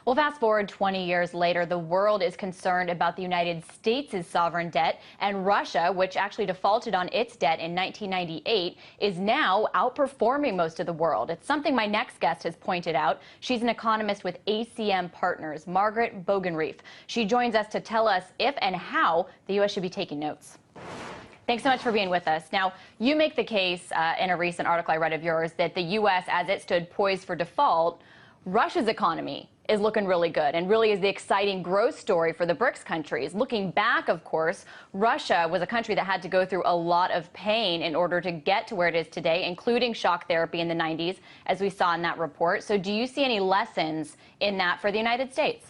Well, fast forward 20 years later, the world is concerned about the United States' sovereign debt, and Russia, which actually defaulted on its debt in 1998, is now outperforming most of the world. It's something my next guest has pointed out. She's an economist with ACM Partners, Margaret Bogenreef. She joins us to tell us if and how the U.S. should be taking notes. Thanks so much for being with us. Now, you make the case in a recent article I read of yours that the U.S., as it stood poised for default, Russia's economy is looking really good and really is the exciting growth story for the BRICS countries. Looking back, of course, Russia was a country that had to go through a lot of pain in order to get to where it is today, including shock therapy in the 90s, as we saw in that report. So do you see any lessons in that for the United States?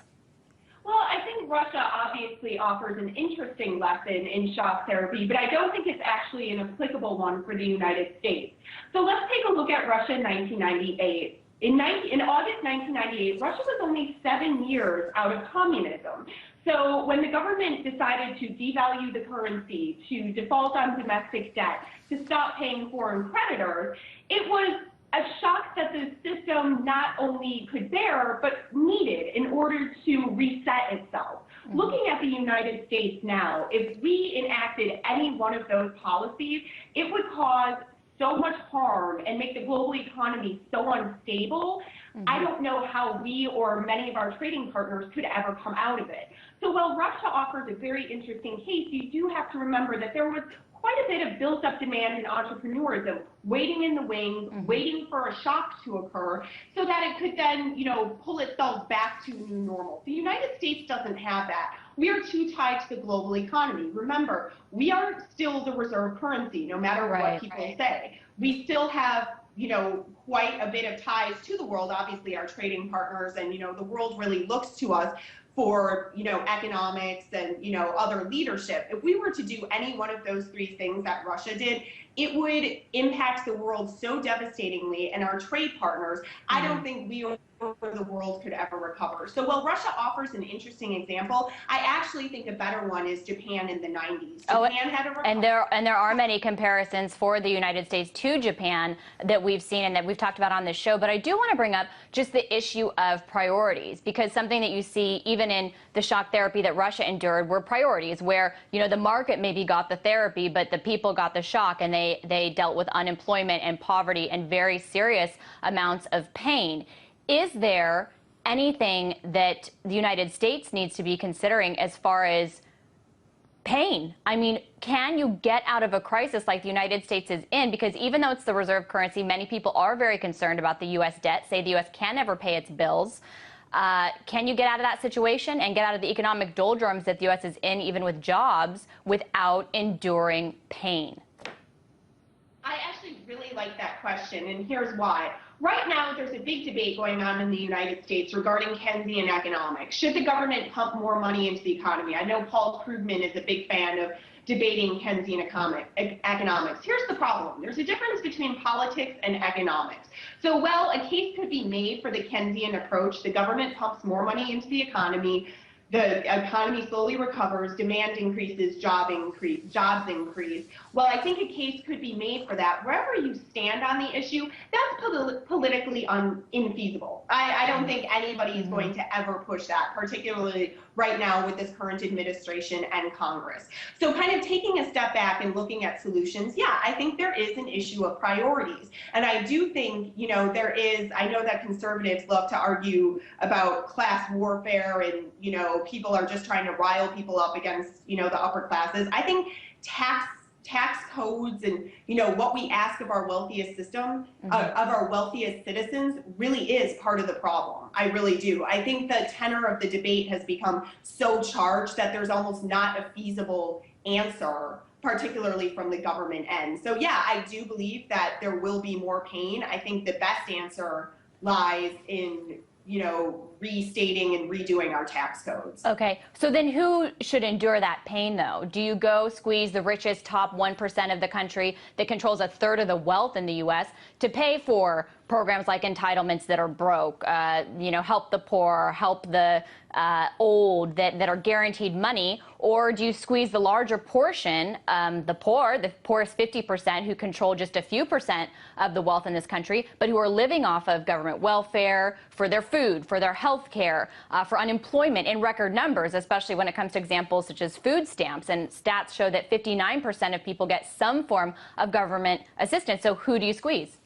Well, I think Russia obviously offers an interesting lesson in shock therapy, but I don't think it's actually an applicable one for the United States. So let's take a look at Russia in 1998. In August 1998, Russia was only 7 years out of communism. So when the government decided to devalue the currency, to default on domestic debt, to stop paying foreign creditors, it was a shock that the system not only could bear, but needed in order to reset itself. Looking at the United States now, if we enacted any one of those policies, it would cause so much harm and make the global economy so unstable. I don't know how we or many of our trading partners could ever come out of it. So while Russia offers a very interesting case, you do have to remember that there was quite a bit of built-up demand in entrepreneurism, waiting in the wings, waiting for a shock to occur so that it could then, pull itself back to new normal. The United States doesn't have that. We are too tied to the global economy. Remember, we are still the reserve currency, no matter what people say. We still have, quite a bit of ties to the world, obviously our trading partners, and, the world really looks to us for, economics and, other leadership. If we were to do any one of those three things that Russia did, it would impact the world so devastatingly and our trade partners. I don't think we or the world could ever recover. So while Russia offers an interesting example, I actually think a better one is Japan in the 90s. Japan had a recovery. And there are many comparisons for the United States to Japan that we've seen and that we've talked about on this show. But I do want to bring up just the issue of priorities, because something that you see even in the shock therapy that Russia endured were priorities where, the market maybe got the therapy, but the people got the shock, and they dealt with unemployment and poverty and very serious amounts of pain. Is there anything that the United States needs to be considering as far as pain? I mean, can you get out of a crisis like the United States is in? Because even though it's the reserve currency, many people are very concerned about the U.S. debt, say the U.S. can never pay its bills. Can you get out of that situation and get out of the economic doldrums that the U.S. is in, even with jobs, without enduring pain? I actually really like that question, and here's why. Right now, there's a big debate going on in the United States regarding Keynesian economics. Should the government pump more money into the economy? I know Paul Krugman is a big fan of debating Keynesian economics. Here's the problem. There's a difference between politics and economics. So while a case could be made for the Keynesian approach, the government pumps more money into the economy, the economy slowly recovers, demand increases, jobs increase. Well, I think a case could be made for that. Wherever you stand on the issue, that's politically infeasible. I don't think anybody is going to ever push that, particularly right now with this current administration and Congress. So kind of taking a step back and looking at solutions, yeah, I think there is an issue of priorities. And I do think, there is, I know that conservatives love to argue about class warfare and, people are just trying to rile people up against, the upper classes. I think tax codes and, what we ask of our wealthiest system, of our wealthiest citizens really is part of the problem. I really do. I think the tenor of the debate has become so charged that there's almost not a feasible answer, particularly from the government end. So yeah, I do believe that there will be more pain. I think the best answer lies in restating and redoing our tax codes. Okay, so then who should endure that pain, though? Do you go squeeze the richest top 1% of the country that controls a third of the wealth in the U.S. to pay for programs like entitlements that are broke, help the poor, help the old that are guaranteed money? Or do you squeeze the larger portion, the poorest 50% who control just a few percent of the wealth in this country, but who are living off of government welfare for their food, for their health care, for unemployment in record numbers, especially when it comes to examples such as food stamps. And stats show that 59% of people get some form of government assistance. So who do you squeeze?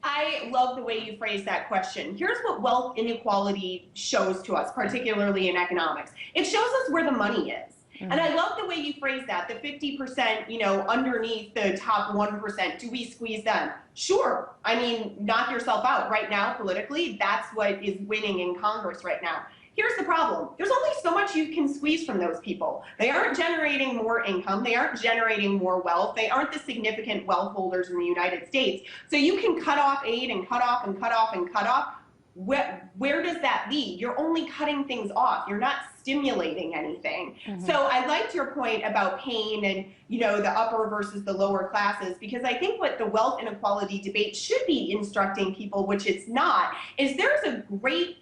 I love the way you phrase that question. Here's what wealth inequality shows to us, particularly in economics. It shows us where the money is. And I love the way you phrase that, the 50%, underneath the top 1%, do we squeeze them? Sure. I mean, knock yourself out. Right now, politically, that's what is winning in Congress right now. Here's the problem. There's only so much you can squeeze from those people. They aren't generating more income. They aren't generating more wealth. They aren't the significant wealth holders in the United States. So you can cut off aid and cut off and cut off and cut off. Where does that lead? You're only cutting things off. You're not stimulating anything. So I liked your point about pain and, the upper versus the lower classes, because I think what the wealth inequality debate should be instructing people, which it's not, is there's a great,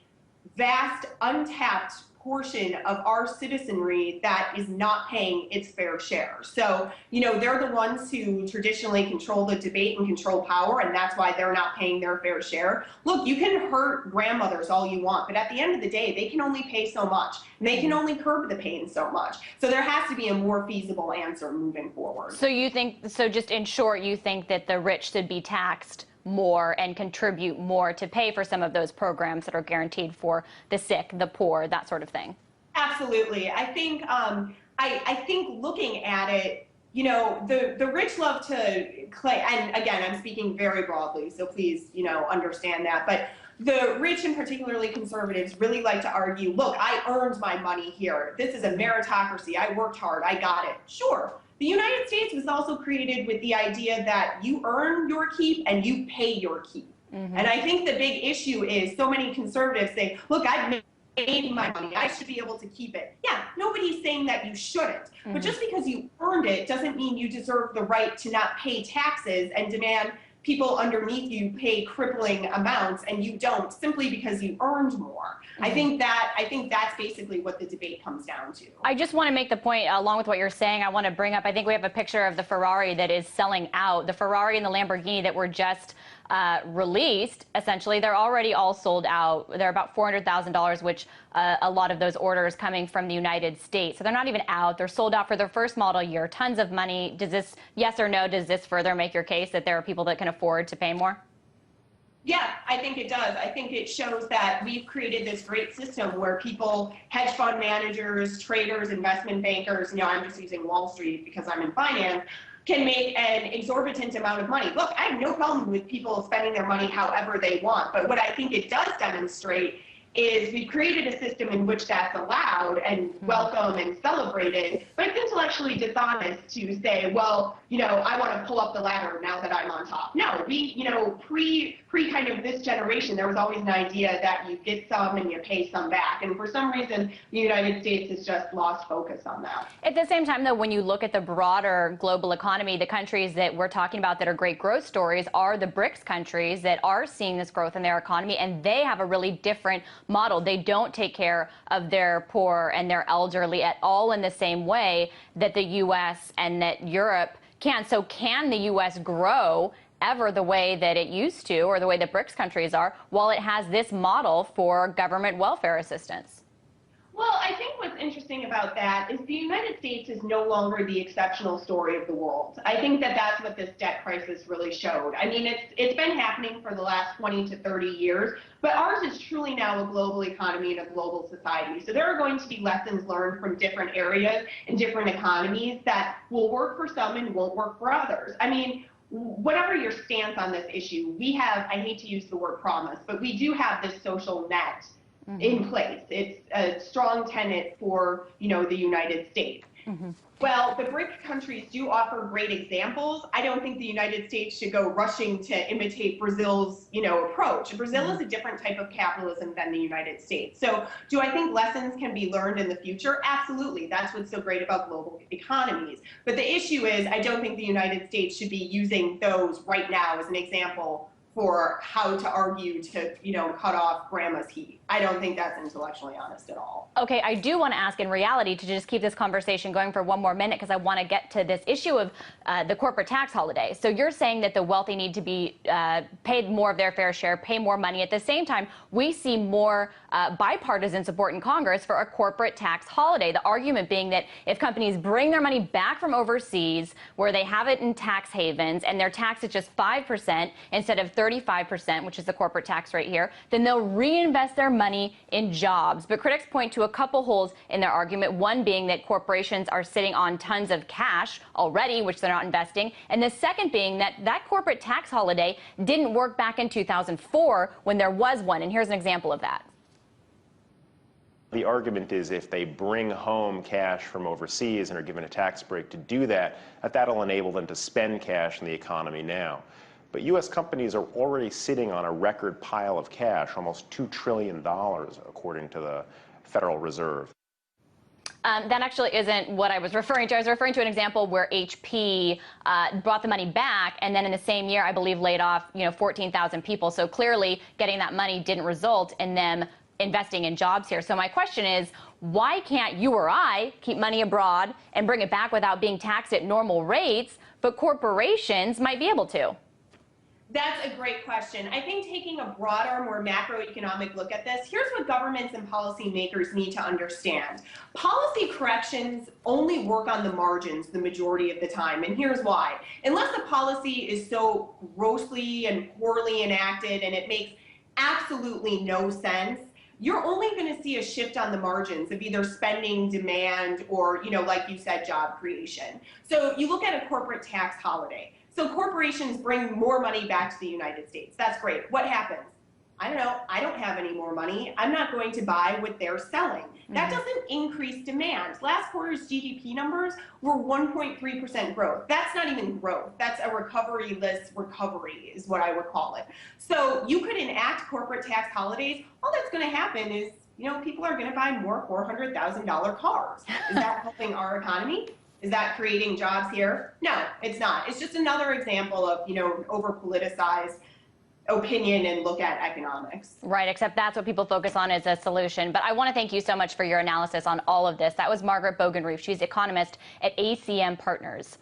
vast, untapped portion of our citizenry that is not paying its fair share. So, they're the ones who traditionally control the debate and control power, and that's why they're not paying their fair share. Look, you can hurt grandmothers all you want, but at the end of the day, they can only pay so much, and they can only curb the pain so much. So there has to be a more feasible answer moving forward. So just in short, you think that the rich should be taxed more and contribute more to pay for some of those programs that are guaranteed for the sick, the poor, that sort of thing? Absolutely. I think I think looking at it, the rich love to claim, and again, I'm speaking very broadly, so please, understand that. But the rich, and particularly conservatives, really like to argue, look, I earned my money here. This is a meritocracy. I worked hard. I got it. Sure. The United States was also created with the idea that you earn your keep and you pay your keep. And I think the big issue is so many conservatives say, look, I've made my money. I should be able to keep it. Yeah, nobody's saying that you shouldn't. But just because you earned it doesn't mean you deserve the right to not pay taxes and demand people underneath you pay crippling amounts and you don't, simply because you earned more. I think that's basically what the debate comes down to. I just want to make the point, along with what you're saying, I want to bring up, I think we have a picture of the Ferrari that is selling out. The Ferrari and the Lamborghini that were just released, essentially, they're already all sold out. They're about $400,000, which a lot of those orders coming from the United States. So they're not even out. They're sold out for their first model year. Tons of money. Does this, yes or no, does this further make your case that there are people that can afford to pay more? Yeah, I think it does. I think it shows that we've created this great system where people, hedge fund managers, traders, investment bankers, I'm just using Wall Street because I'm in finance, can make an exorbitant amount of money. Look, I have no problem with people spending their money however they want, but what I think it does demonstrate is we've created a system in which that's allowed and welcome and celebrated, but it's intellectually dishonest to say, well, I want to pull up the ladder now that I'm on top. No, pre kind of this generation, there was always an idea that you get some and you pay some back. And for some reason, the United States has just lost focus on that. At the same time, though, when you look at the broader global economy, the countries that we're talking about that are great growth stories are the BRICS countries that are seeing this growth in their economy, and they have a really different model. They don't take care of their poor and their elderly at all in the same way that the U.S. and that Europe can. So can the U.S. grow ever the way that it used to, or the way that BRICS countries are, while it has this model for government welfare assistance? Well, I think what's interesting about that is the United States is no longer the exceptional story of the world. I think that that's what this debt crisis really showed. I mean, it's been happening for the last 20 to 30 years, but ours is truly now a global economy and a global society. So there are going to be lessons learned from different areas and different economies that will work for some and won't work for others. I mean, whatever your stance on this issue, we have, I hate to use the word promise, but we do have this social net in place. It's a strong tenet for, the United States. Well, the BRIC countries do offer great examples. I don't think the United States should go rushing to imitate Brazil's, approach. Brazil is a different type of capitalism than the United States. So do I think lessons can be learned in the future? Absolutely. That's what's so great about global economies. But the issue is, I don't think the United States should be using those right now as an example for how to argue to, cut off grandma's heat. I don't think that's intellectually honest at all. Okay, I do want to ask in reality to just keep this conversation going for one more minute because I want to get to this issue of the corporate tax holiday. So you're saying that the wealthy need to be paid more of their fair share, pay more money. At the same time, we see more bipartisan support in Congress for a corporate tax holiday. The argument being that if companies bring their money back from overseas where they have it in tax havens and their tax is just 5% instead of 35%, which is the corporate tax rate here, then they'll reinvest their money in jobs. But critics point to a couple holes in their argument, one being that corporations are sitting on tons of cash already, which they're not investing, and the second being that that corporate tax holiday didn't work back in 2004 when there was one. And here's an example of that. The argument is if they bring home cash from overseas and are given a tax break to do that, that'll enable them to spend cash in the economy now. But U.S. companies are already sitting on a record pile of cash, almost $2 trillion, according to the Federal Reserve. That actually isn't what I was referring to. I was referring to an example where HP brought the money back and then in the same year, I believe, laid off 14,000 people. So clearly getting that money didn't result in them investing in jobs here. So my question is, why can't you or I keep money abroad and bring it back without being taxed at normal rates, but corporations might be able to? That's a great question. I think taking a broader, more macroeconomic look at this, here's what governments and policymakers need to understand. Policy corrections only work on the margins the majority of the time, and here's why. Unless the policy is so grossly and poorly enacted and it makes absolutely no sense, you're only going to see a shift on the margins of either spending, demand, or, like you said, job creation. So you look at a corporate tax holiday. So corporations bring more money back to the United States. That's great. What happens? I don't know. I don't have any more money. I'm not going to buy what they're selling. That doesn't increase demand. Last quarter's GDP numbers were 1.3% growth. That's not even growth. That's a recovery-less recovery is what I would call it. So you could enact corporate tax holidays. All that's going to happen is, people are going to buy more $400,000 cars. Is that helping our economy? Is that creating jobs here? No, it's not. It's just another example of, over-politicized opinion and look at economics. Right, except that's what people focus on as a solution. But I want to thank you so much for your analysis on all of this. That was Margaret Bogenreef. She's economist at ACM Partners.